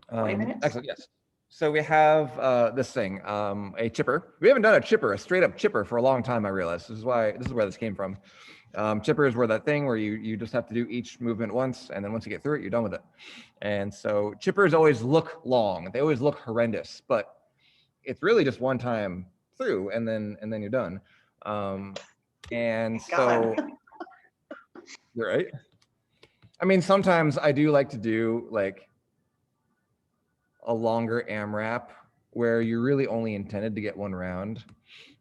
20 minutes? Excellent, yes. So we have this thing, a chipper. We haven't done a chipper, a straight up chipper for a long time, I realize. This is where this came from. Chippers were that thing where you just have to do each movement once, and then once you get through it, you're done with it. And so chippers always look long. They always look horrendous, but it's really just one time through, and then you're done. And so, you're right. I mean, sometimes I do like to do like a longer AMRAP where you're really only intended to get one round,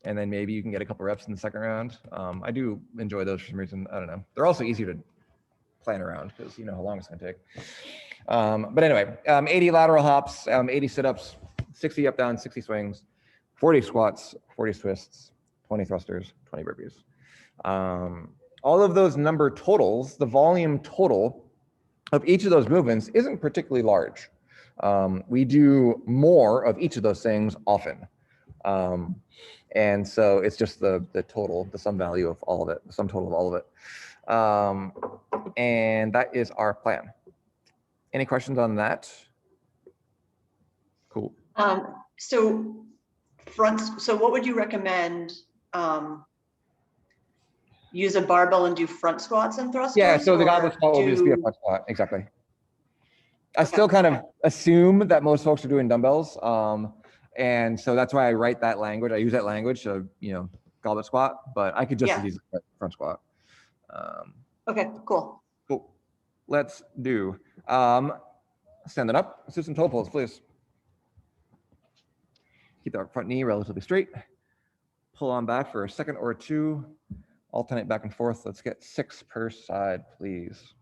and then maybe you can get a couple reps in the second round. I do enjoy those for some reason. I don't know. They're also easier to plan around because you know how long it's going to take. But anyway, 80 lateral hops, 80 sit-ups, 60 up down, 60 swings, 40 squats, 40 twists, 20 thrusters, 20 burpees. All of those number totals, the volume total of each of those movements isn't particularly large. We do more of each of those things often. And so it's just the total, the sum value of all of it, the sum total of all of it. And that is our plan. Any questions on that? Cool. So what would you recommend? Use a barbell and do front squats and thrusters? Yeah, so the goblet squat will just be a front squat, exactly. I still kind of assume that most folks are doing dumbbells. And so that's why I write that language. I use that language, so, you know, goblet squat, but I could just use front squat. Okay, cool. Cool. Let's do, stand it up. Let's do some toe pulls, please. Keep that front knee relatively straight. Pull on back for a second or two. Alternate back and forth. Let's get 6 per side, please.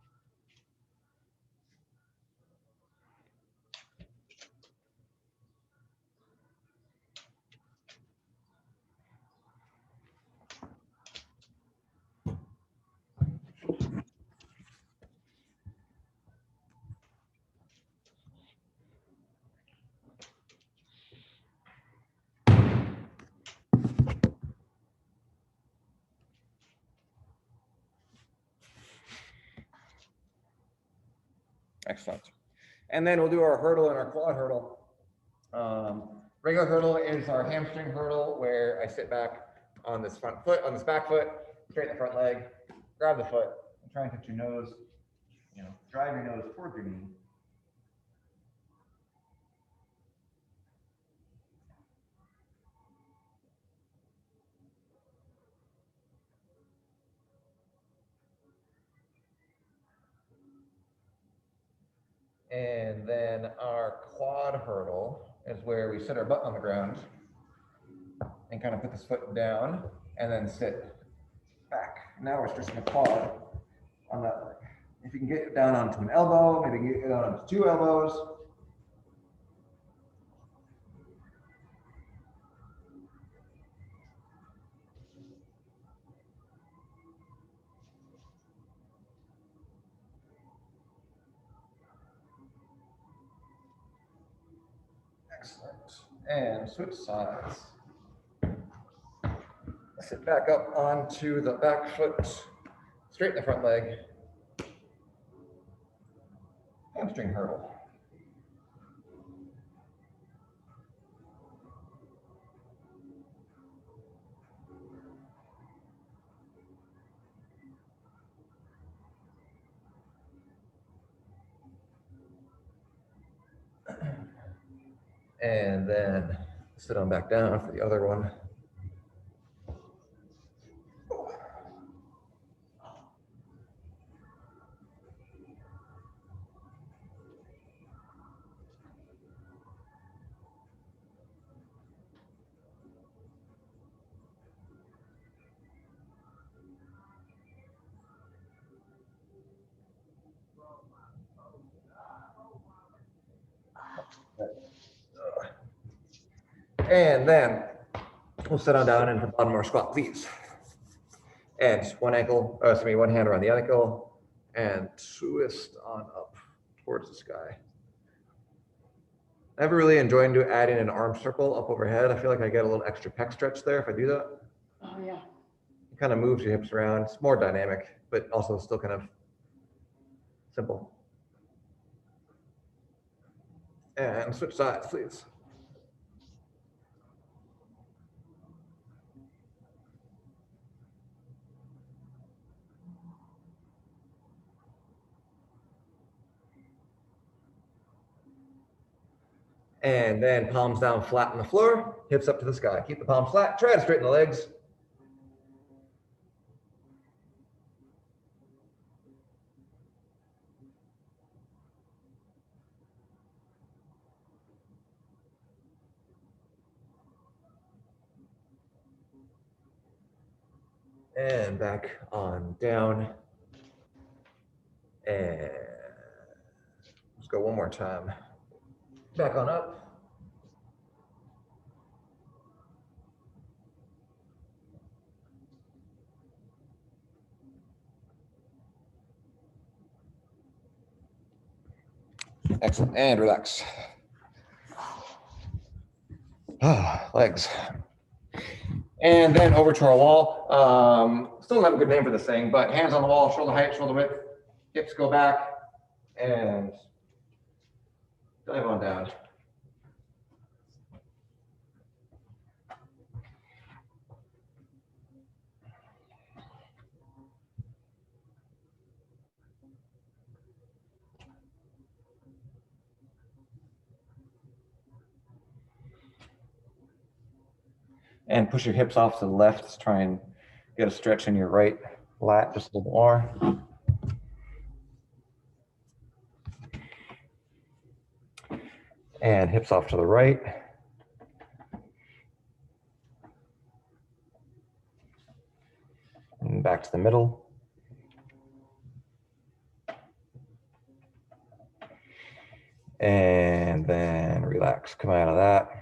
Excellent. And then we'll do our hurdle and our quad hurdle. Regular hurdle is our hamstring hurdle, where I sit back on this front foot, on this back foot, straighten the front leg, grab the foot, and try and touch your nose, you know, drive your nose towards your knee. And then our quad hurdle is where we sit our butt on the ground and kind of put this foot down and then sit back. Now we're stretching the quad on that leg. If you can get down onto an elbow, maybe get down onto 2 elbows. Excellent. And switch sides. Sit back up onto the back foot, straighten the front leg. Hamstring hurdle. And then sit on back down for the other one. And then we'll sit on down into bottom of our squat, please. And one hand around the ankle and twist on up towards the sky. I never really enjoyed adding an arm circle up overhead. I feel like I get a little extra pec stretch there if I do that. Oh yeah. It kind of moves your hips around. It's more dynamic, but also still kind of simple. And switch sides, please. And then palms down flat on the floor, hips up to the sky. Keep the palms flat, try to straighten the legs. And back on down. And let's go one more time. Back on up. Excellent, and relax. Legs. And then over to our wall. Still don't have a good name for this thing, but hands on the wall, shoulder height, shoulder width, hips go back, and dive on down. And push your hips off to the left. Let's try and get a stretch in your right lat just a little more. And hips off to the right. And back to the middle. And then relax, come out of that.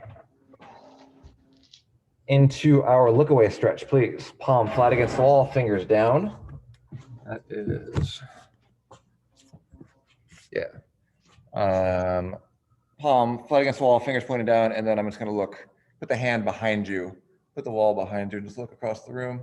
Into our look away stretch, please. Palm flat against the wall, fingers down. That is, yeah. Palm flat against the wall, fingers pointed down, and then I'm just gonna look, put the hand behind you, put the wall behind you, just look across the room.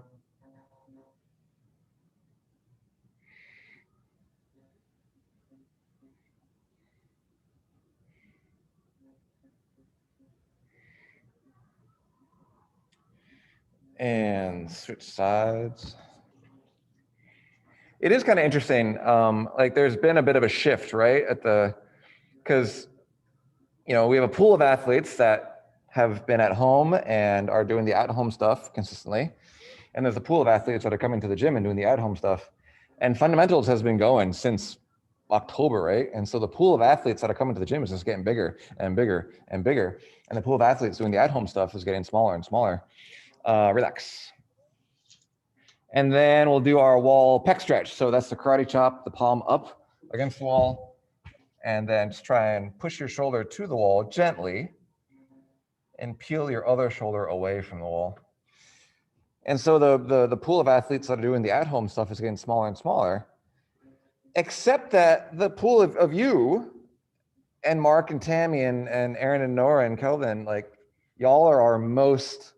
And switch sides. It is kind of interesting. Like there's been a bit of a shift, right? Because you know, we have a pool of athletes that have been at home and are doing the at-home stuff consistently. And there's a pool of athletes that are coming to the gym and doing the at-home stuff. And fundamentals has been going since October, right? And so the pool of athletes that are coming to the gym is just getting bigger and bigger and bigger. And the pool of athletes doing the at-home stuff is getting smaller and smaller. Relax. And then we'll do our wall pec stretch. So that's the karate chop, the palm up against the wall. And then just try and push your shoulder to the wall gently and peel your other shoulder away from the wall. And so the pool of athletes that are doing the at-home stuff is getting smaller and smaller, except that the pool of you and Mark and Tammy and Aaron and Nora and Kelvin, like y'all are our most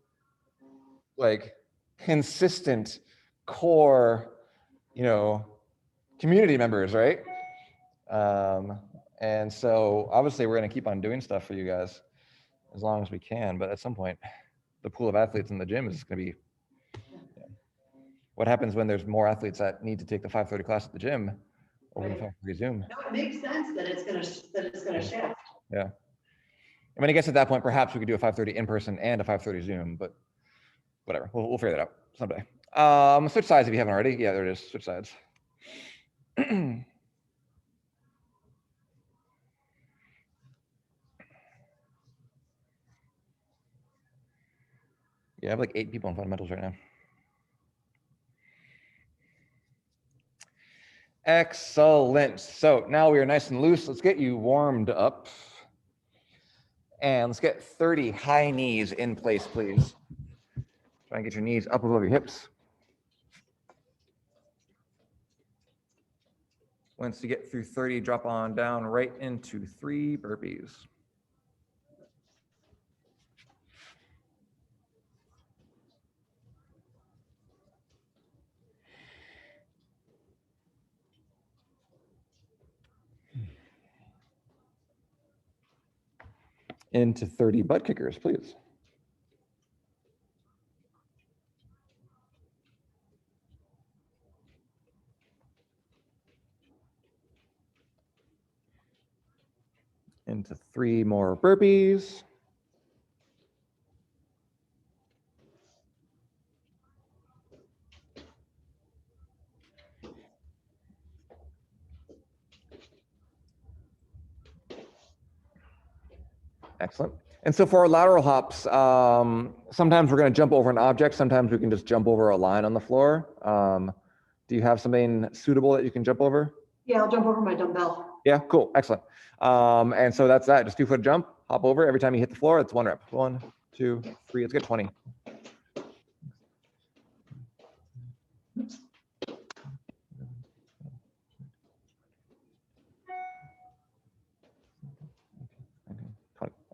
like consistent core, you know, community members, right? And so obviously we're going to keep on doing stuff for you guys as long as we can, but at some point the pool of athletes in the gym is going to be, what happens when there's more athletes that need to take the 5:30 class at the gym over the 5:30 Zoom? No, it makes sense that it's gonna shift. Yeah. I mean, I guess at that point, perhaps we could do a 5:30 in person and a 5:30 Zoom, but whatever, we'll figure that out someday. Switch sides if you haven't already. Yeah, there it is, switch sides. Yeah, I have like 8 people in fundamentals right now. Excellent. So now we are nice and loose. Let's get you warmed up. And let's get 30 high knees in place, please. Try and get your knees up above your hips. Once you get through 30, drop on down right into 3 burpees. Into 30 butt kickers, please. Into 3 more burpees. Excellent. And so for our lateral hops, sometimes we're going to jump over an object. Sometimes we can just jump over a line on the floor. Do you have something suitable that you can jump over? Yeah, I'll jump over my dumbbell. Yeah, cool. Excellent. And so that's that. Just 2-foot jump, hop over. Every time you hit the floor, it's 1 rep. 1, 2, 3. Let's get 20.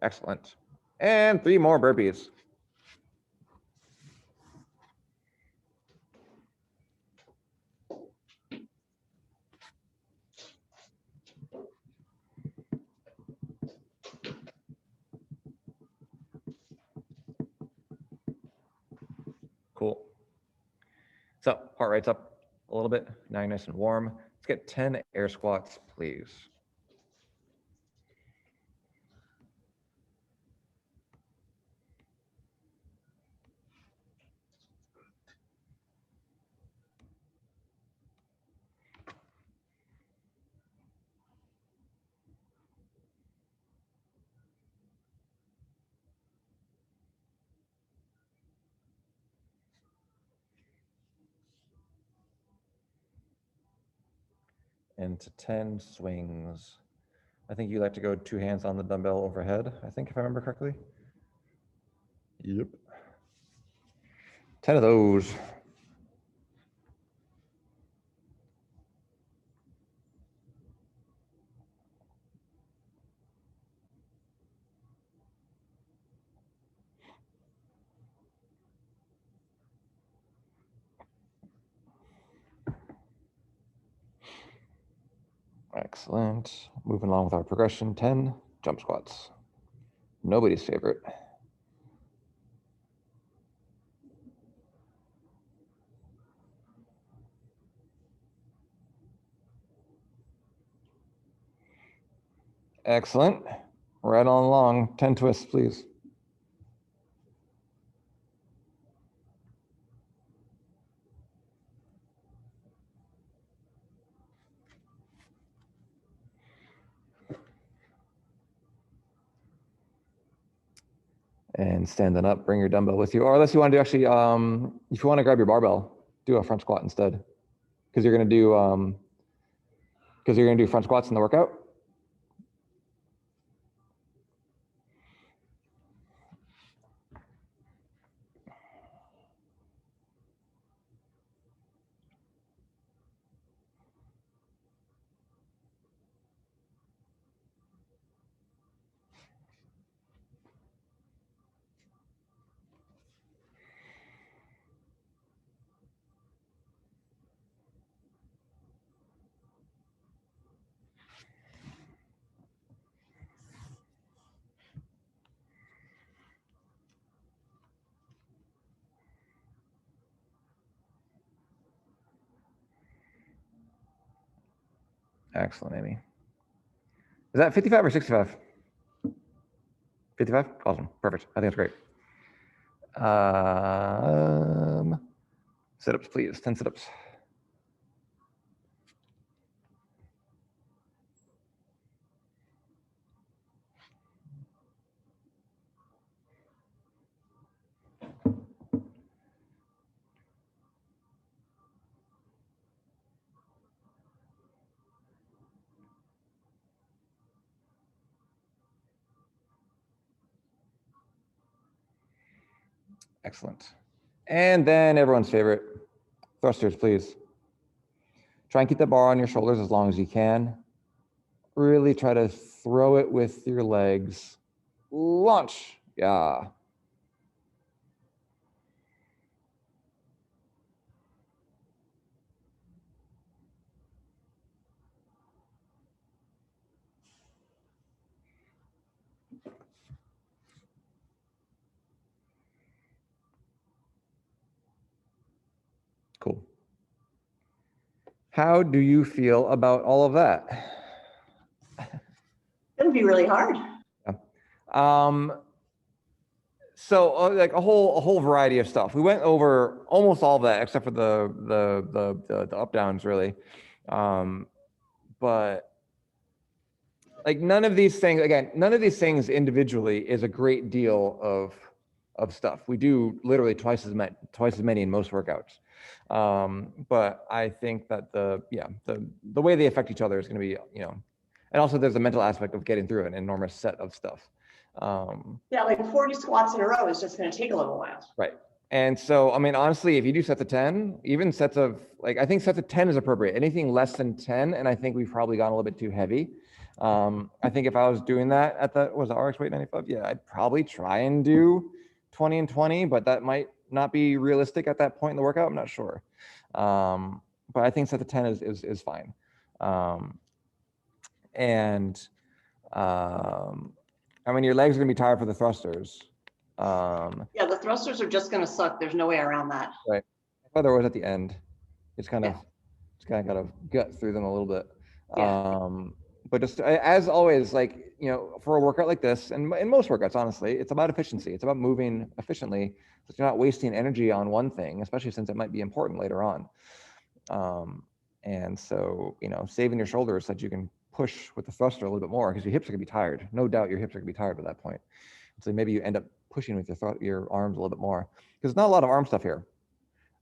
Excellent. And 3 more burpees. Cool. So heart rate's up a little bit. Now you're nice and warm. Let's get 10 air squats, please. Into 10 swings. I think you like to go 2 hands on the dumbbell overhead, I think, if I remember correctly. Yep. 10 of those. Excellent. Moving along with our progression, 10 jump squats. Nobody's favorite. Excellent. Right on along. 10 twists, please. And standing up, bring your dumbbell with you. Or unless you want to do actually, if you want to grab your barbell, do a front squat instead. Because you're going to do front squats in the workout. Excellent, Amy. Is that 55 or 65? 55? Awesome. Perfect. I think that's great. Sit-ups, please. 10 sit-ups. Excellent. And then everyone's favorite, thrusters, please. Try and keep the bar on your shoulders as long as you can. Really try to throw it with your legs. Launch. Yeah. How do you feel about all of that? It'll be really hard. So like a whole variety of stuff. We went over almost all of that except for the up downs really. But like none of these things individually is a great deal of stuff. We do literally twice as many in most workouts. But I think that the way they affect each other is going to be, and also there's a mental aspect of getting through an enormous set of stuff. Yeah, like 40 squats in a row is just going to take a little while. Right. And so, I mean, honestly, if you do sets of 10, even sets of like, I think sets of 10 is appropriate. Anything less than 10, and I think we've probably gone a little bit too heavy. I think if I was doing that at the, was it RX weight 95? Yeah, I'd probably try and do 20 and 20, but that might not be realistic at that point in the workout. I'm not sure. But I think set of 10 is fine. I mean, your legs are gonna be tired for the thrusters. Yeah, the thrusters are just going to suck. There's no way around that. Right. Whether it was at the end, it's kind of got to gut through them a little bit. Yeah. But just as always, like, for a workout like this, and in most workouts, honestly, it's about efficiency. It's about moving efficiently, so you're not wasting energy on one thing, especially since it might be important later on. And so, saving your shoulders so that you can push with the thruster a little bit more, because your hips are gonna be tired. No doubt your hips are gonna be tired at that point. So maybe you end up pushing with your arms a little bit more, because there's not a lot of arm stuff here.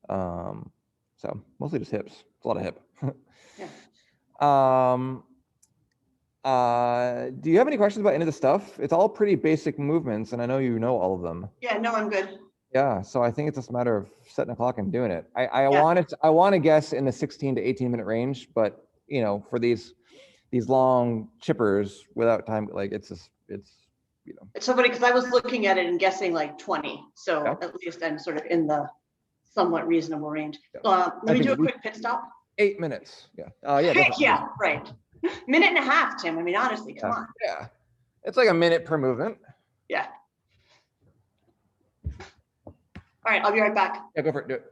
So mostly just hips. It's a lot of hip. Do you have any questions about any of the stuff? It's all pretty basic movements, and I know you know all of them. Yeah, no, I'm good. Yeah, so I think it's just a matter of setting a clock and doing it. I want to guess in the 16 to 18 minute range, but for these long chippers without time, like it's It's so funny because I was looking at it and guessing like 20. So at least I'm sort of in the somewhat reasonable range. Let me do a quick pit stop. 8 minutes. Yeah. Yeah, right. Minute and a half, Tim. I mean, honestly, come on. Yeah. It's like a minute per movement. Yeah. All right, I'll be right back. Yeah, go for it. Do it.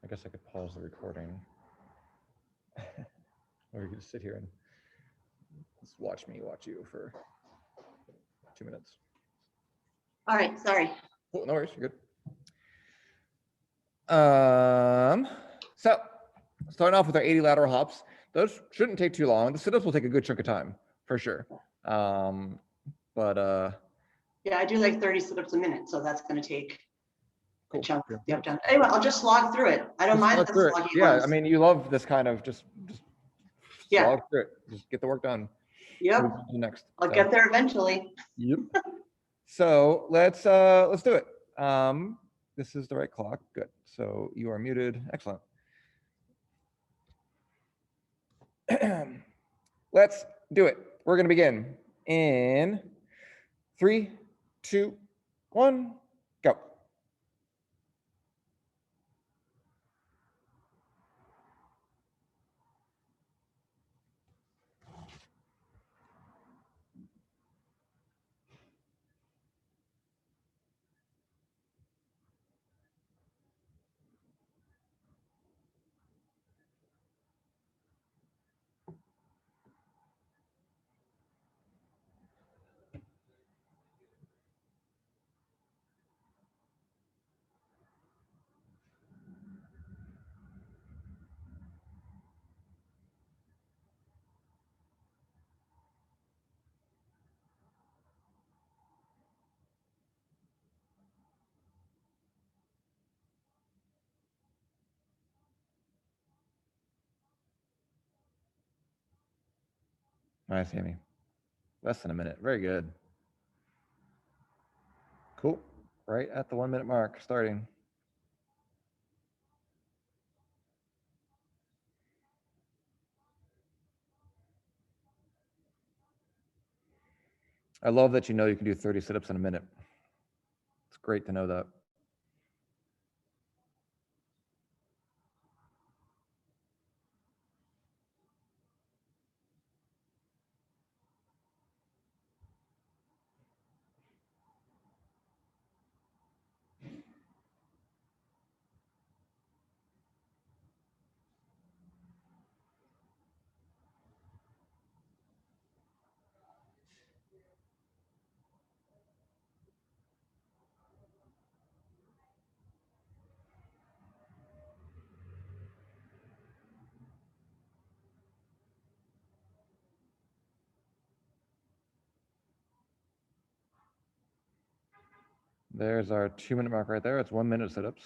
I guess I could pause the recording. Or you could just sit here and just watch me watch you for 2 minutes. All right, sorry. Cool, no worries, you're good. So starting off with our 80 lateral hops. Those shouldn't take too long. The sit-ups will take a good chunk of time, for sure. Yeah, I do like 30 sit-ups a minute, so that's going to take cool. a chunk. Yep, done. Anyway, I'll just slog through it. I don't mind the sloggy Yeah, ones. I mean, you love this kind of just yeah. slog through it. Just get the work done. Yep. Next. I'll get there eventually. Yep. So let's do it. This is the right clock. Good. So you are muted. Excellent. Let's do it. We're going to begin in 3, 2, 1, go. Nice, Amy. Less than a minute. Very good. Cool. Right at the 1 minute mark, starting. I love that you know you can do 30 sit-ups in a minute. It's great to know that. There's our 2 minute mark right there. It's 1 minute sit-ups.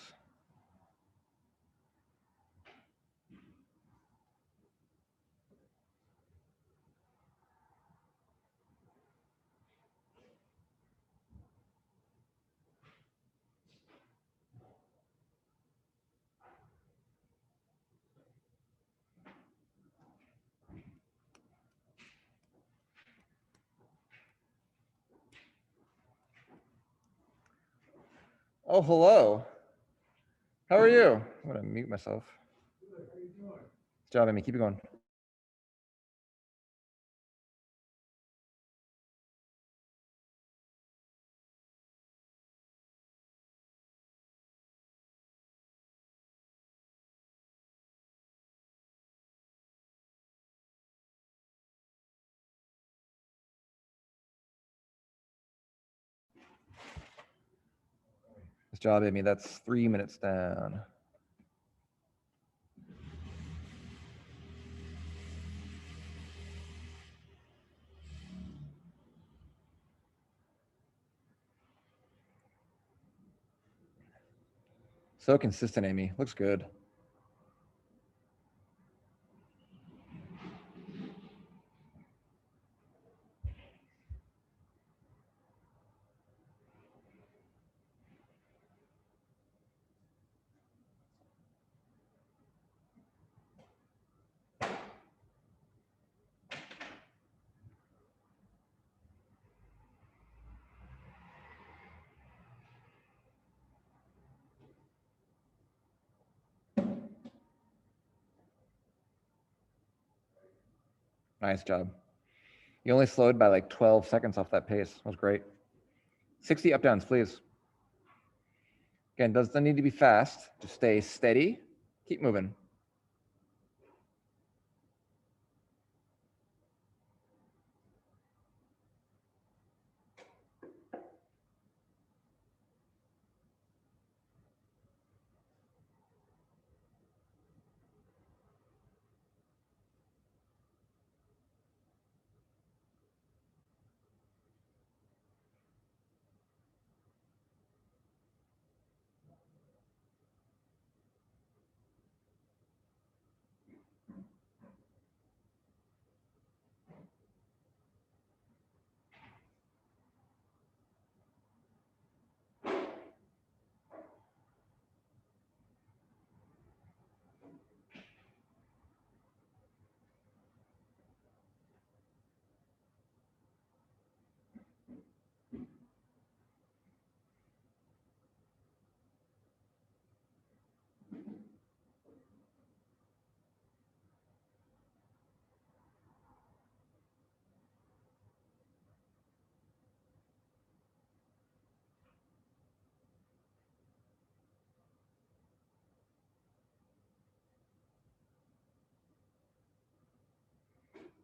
Oh, hello. How are you? I'm gonna mute myself. Good job, Amy. Keep it going. Good job, Amy. That's 3 minutes down. So consistent, Amy. Looks good. Nice job. You only slowed by like 12 seconds off that pace. That was great. 60 up downs, please. Again, doesn't need to be fast. Just stay steady. Keep moving.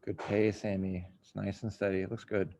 Good pace, Amy. It's nice and steady. It looks good.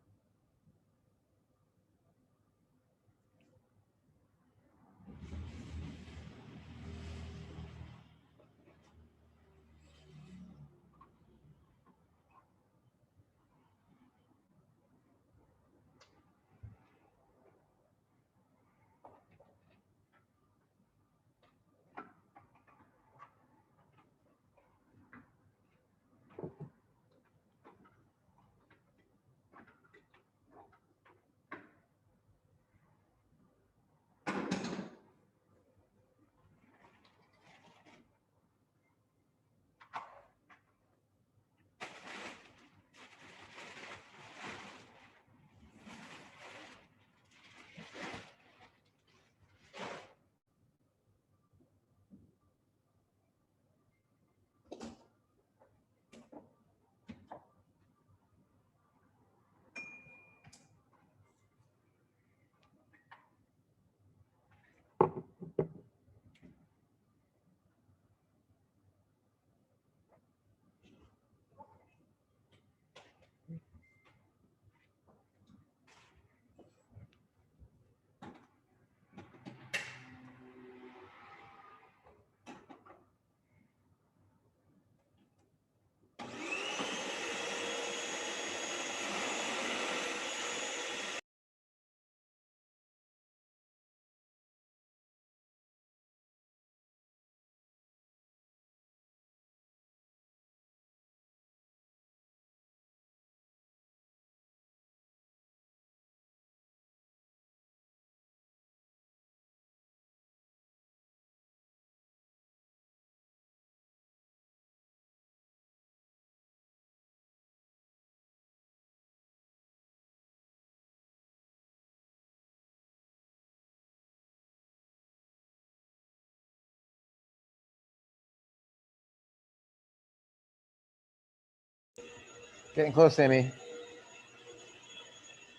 Getting close, Amy.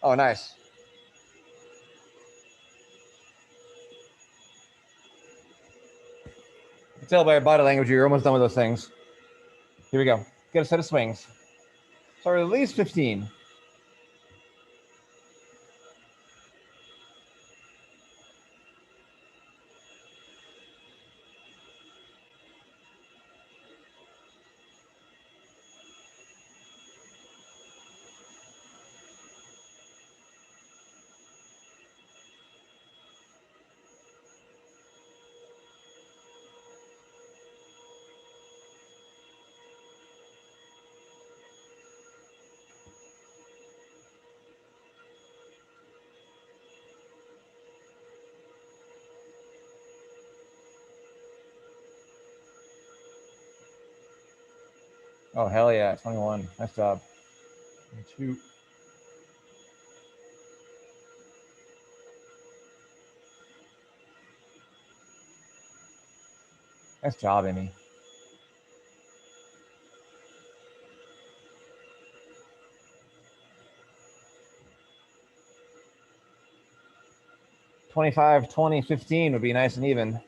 Oh, nice. You can tell by your body language you're almost done with those things. Here we go. Get a set of swings. So at least 15. Oh, hell yeah. 21. Nice job. 22. Nice job, Amy. $25, $20, $15 would be nice and even.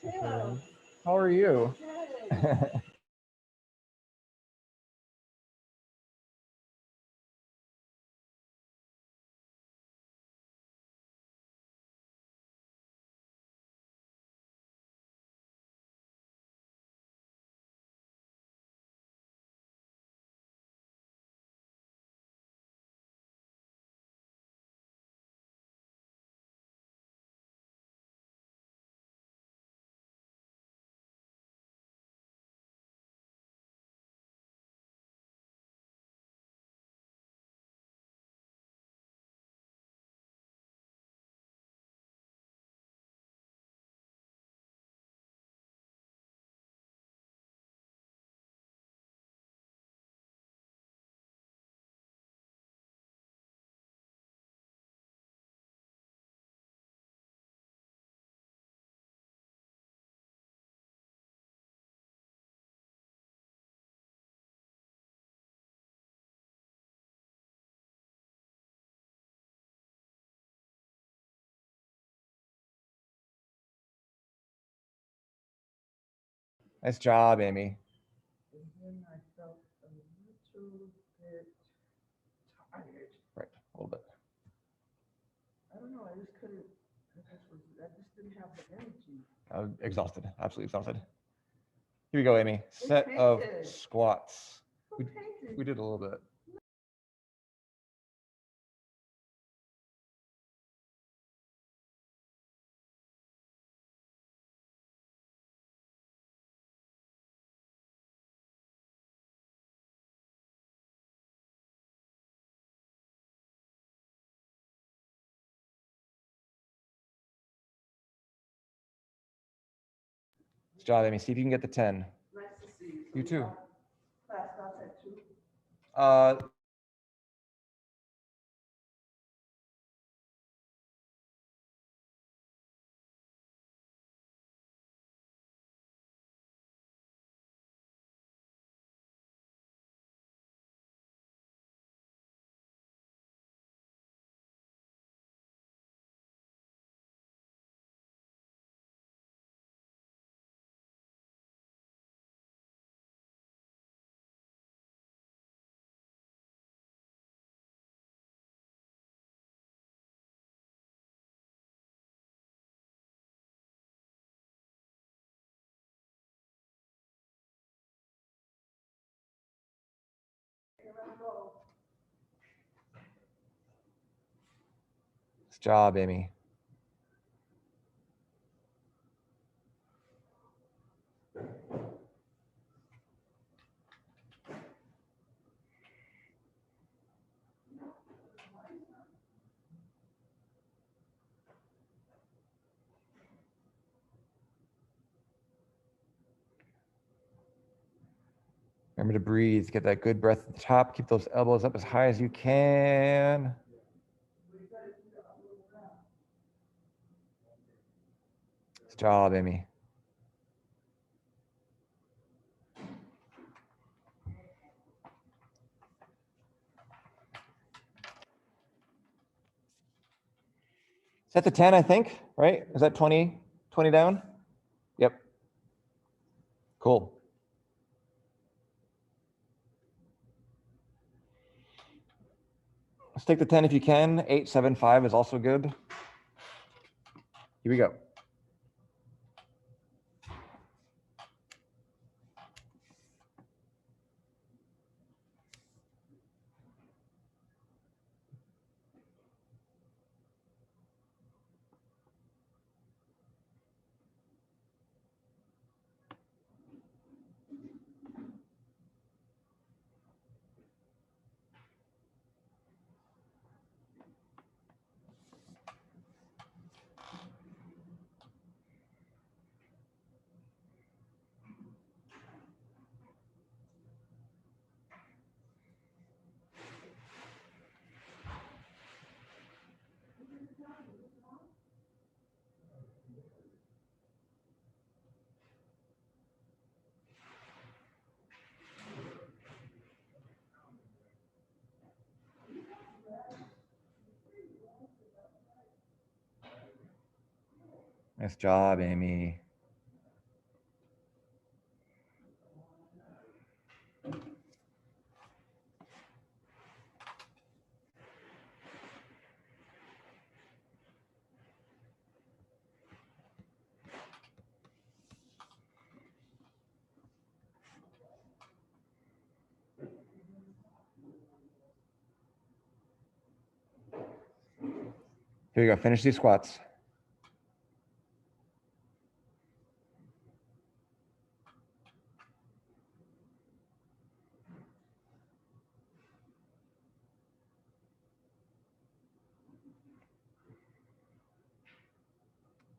Hello. How are you? Nice job, Amy. And then I felt a little bit tired. Right, a little bit. I don't know, I just couldn't, I just didn't have the energy. Exhausted, absolutely exhausted. Here we go, Amy. Set of squats. We did a little bit. Good job, Amy. See if you can get the 10. Nice to see you. You too. Class starts at 2. Good job, Amy. Remember to breathe, get that good breath at the top, keep those elbows up as high as you can. Good job, Amy. Set the 10, I think, right? Is that 20 down? Yep. Cool. Let's take the 10 if you can. 8, 7, 5 is also good. Here we go. Nice job, Amy. Here you go, finish these squats.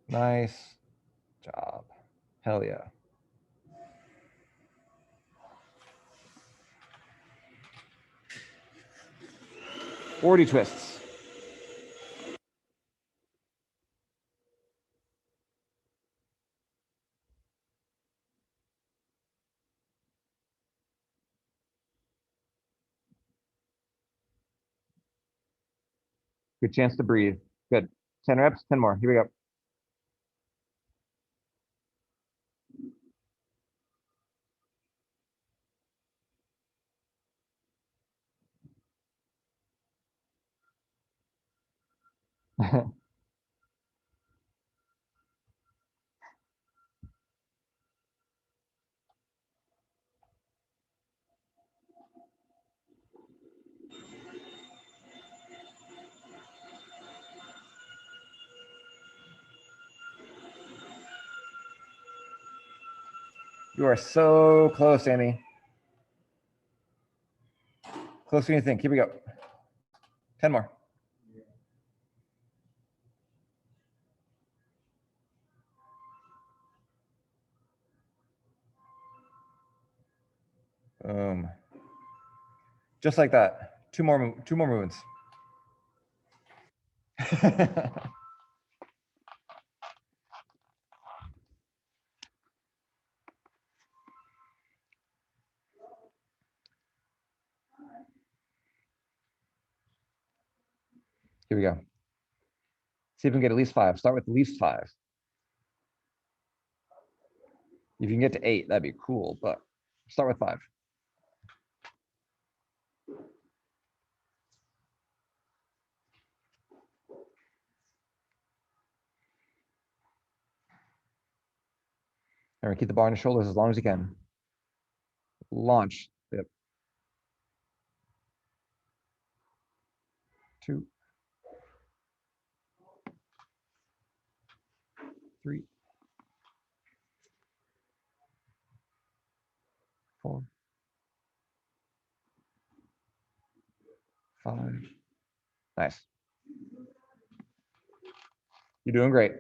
Nice job. Hell yeah. Forty twists. Good chance to breathe. Good. 10 reps, 10 more. Here we go. You are so close, Amy. Closer than you think. Here we go. 10 more. Just like that. Two more movements. Here we go. See if we can get at least 5. Start with at least 5. If you can get to 8, that'd be cool, but start with 5. All right, keep the bar on your shoulders as long as you can. Launch. Yep. 2, 3, 4, 5. Nice. You're doing great.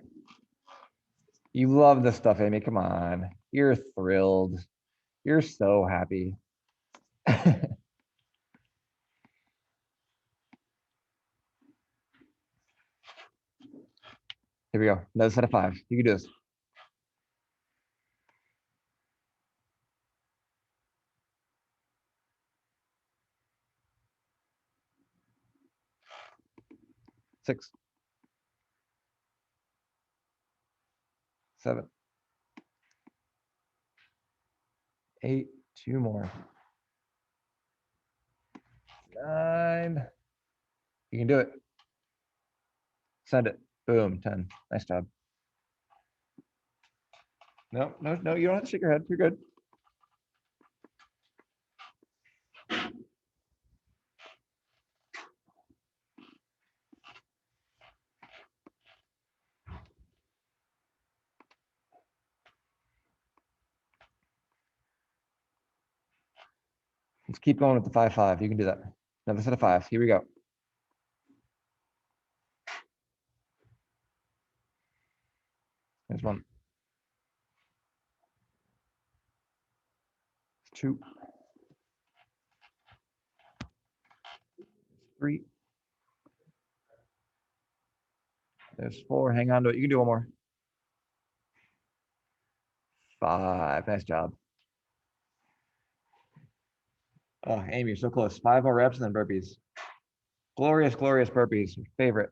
You love this stuff, Amy. Come on. You're thrilled. You're so happy. Here we go. Another set of 5. You can do this. Six, 7, 8. 2 more. 9. You can do it. Send it. Boom. 10. Nice job. No, no, no. You don't have to shake your head. You're good. Let's keep going with the 5, 5. You can do that. Another set of 5. Here we go. There's 1. 2. 3. There's 4. Hang on to it. You can do 1 more. 5. Nice job. Oh, Amy, you're so close. 5 more reps and then burpees. Glorious, glorious burpees. Favorite.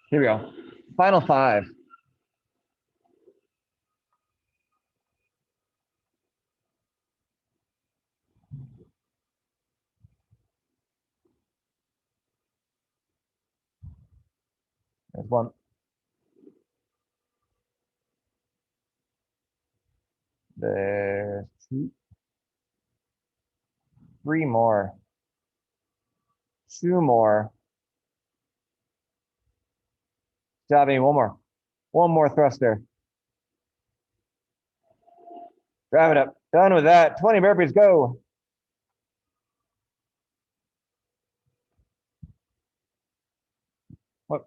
Here we go. Final 5. There's 1. There's 2. 3 more. 2 more. Job, Amy. 1 more. 1 more thruster. Drive it up. Done with that. 20 burpees. Go. What?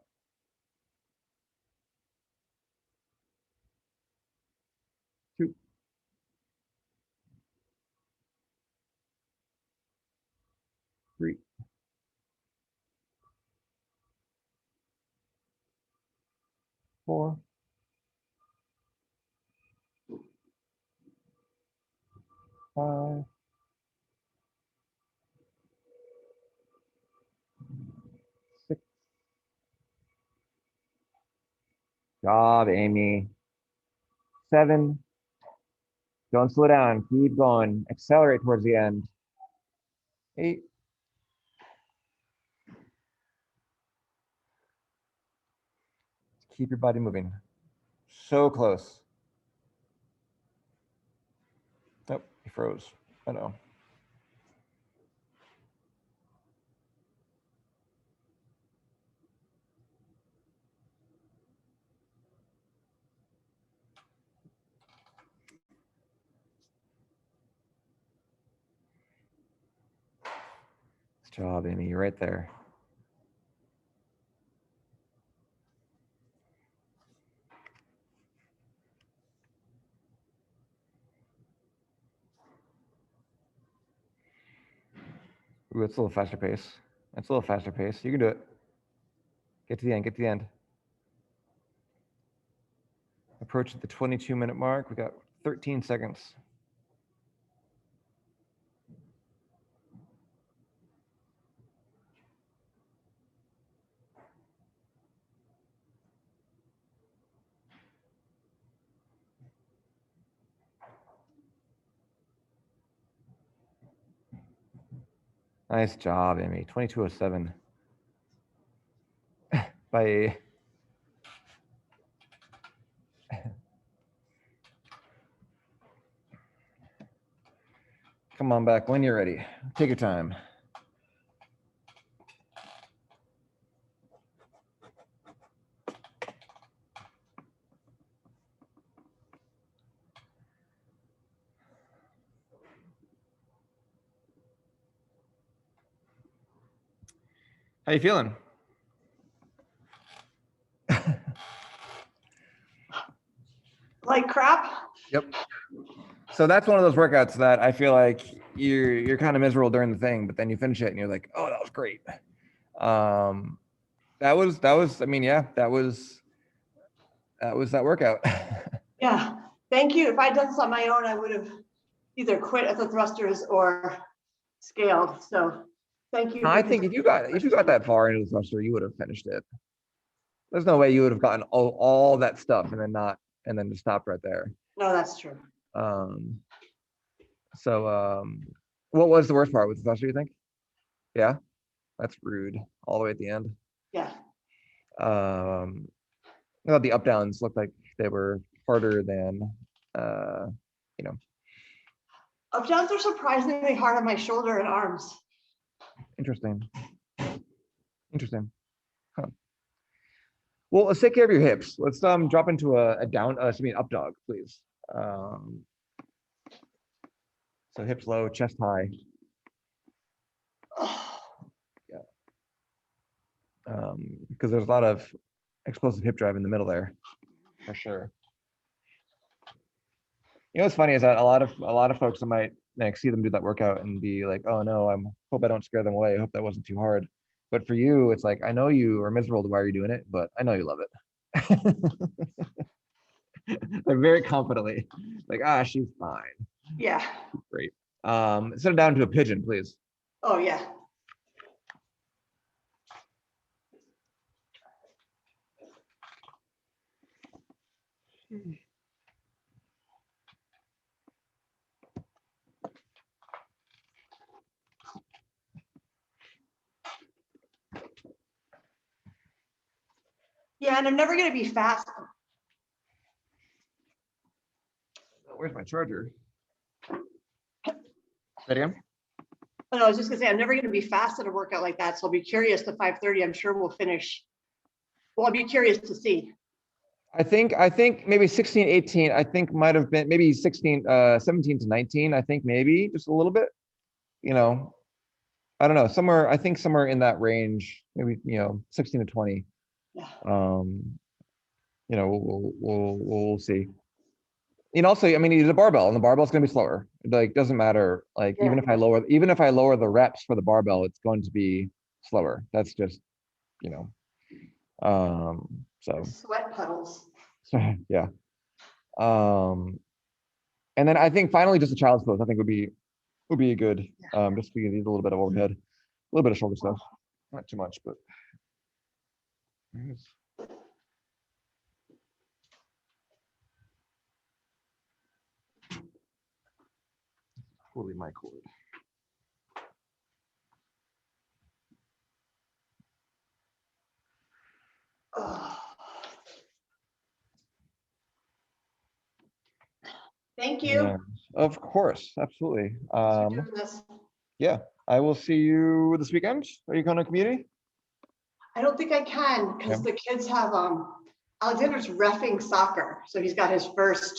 2. 3. 4. 5. 6. Job, Amy. 7. Don't slow down. Keep going. Accelerate towards the end. 8. Keep your body moving. So close. Nope, he froze. I know. Nice job, Amy. You're right there. Ooh, it's a little faster pace. That's a little faster pace. You can do it. Get to the end. Get to the end. Approaching the 22-minute mark. We got 13 seconds. Nice job, Amy. 22:07. Bye. Come on back when you're ready. Take your time. How you feeling? Like crap? Yep. So that's one of those workouts that I feel like you're kind of miserable during the thing, but then you finish it and you're like, oh, that was great. That was I mean, yeah, that was that workout. Yeah, thank you. If I'd done this on my own, I would have either quit at the thrusters or scaled. So thank you. I think if you got that far into the thruster, you would have finished it. There's no way you would have gotten all that stuff and then just stopped right there. No, that's true. What was the worst part with the thruster, you think? Yeah, that's rude. All the way at the end. Yeah. I thought the up downs looked like they were harder than, you know. Up downs are surprisingly hard on my shoulder and arms. Interesting. Huh. Well, let's take care of your hips. Let's drop into a down, up dog, please. So hips low, chest high. Yeah. Because there's a lot of explosive hip drive in the middle there, for sure. You know what's funny is that a lot of folks that might like see them do that workout and be like, oh no, I hope I don't scare them away. I hope that wasn't too hard. But for you, it's like, I know you are miserable to why you're doing it, but I know you love it. Like very confidently, like, she's fine. Yeah. Great. Set it down to a pigeon, please. Oh yeah. Yeah, and I'm never going to be fast. Where's my charger? That again? Oh, no, I was just gonna say, I'm never gonna be fast at a workout like that, so I'll be curious to 5:30. I'm sure we'll finish. Well, I'll be curious to see. I think maybe 16, 18, I think might have been maybe 16, 17 to 19, I think maybe just a little bit, you know, I don't know, I think somewhere in that range, maybe, 16 to 20. Yeah. We'll see. And also, I mean, you use a barbell and the barbell is going to be slower. Like, doesn't matter. Like, Yeah. even if I lower the reps for the barbell, it's going to be slower. That's just, so Sweat puddles. yeah. And then I think finally just a child's pose, I think would be a good, just because you need a little bit of overhead, a little bit of shoulder stuff, not too much, but. totally my cord. Thank you. Yeah, of course, absolutely. Thanks for doing this. Yeah, I will see you this weekend. Are you going to community? I don't think I can because the kids have Alexander's reffing soccer, so he's got his first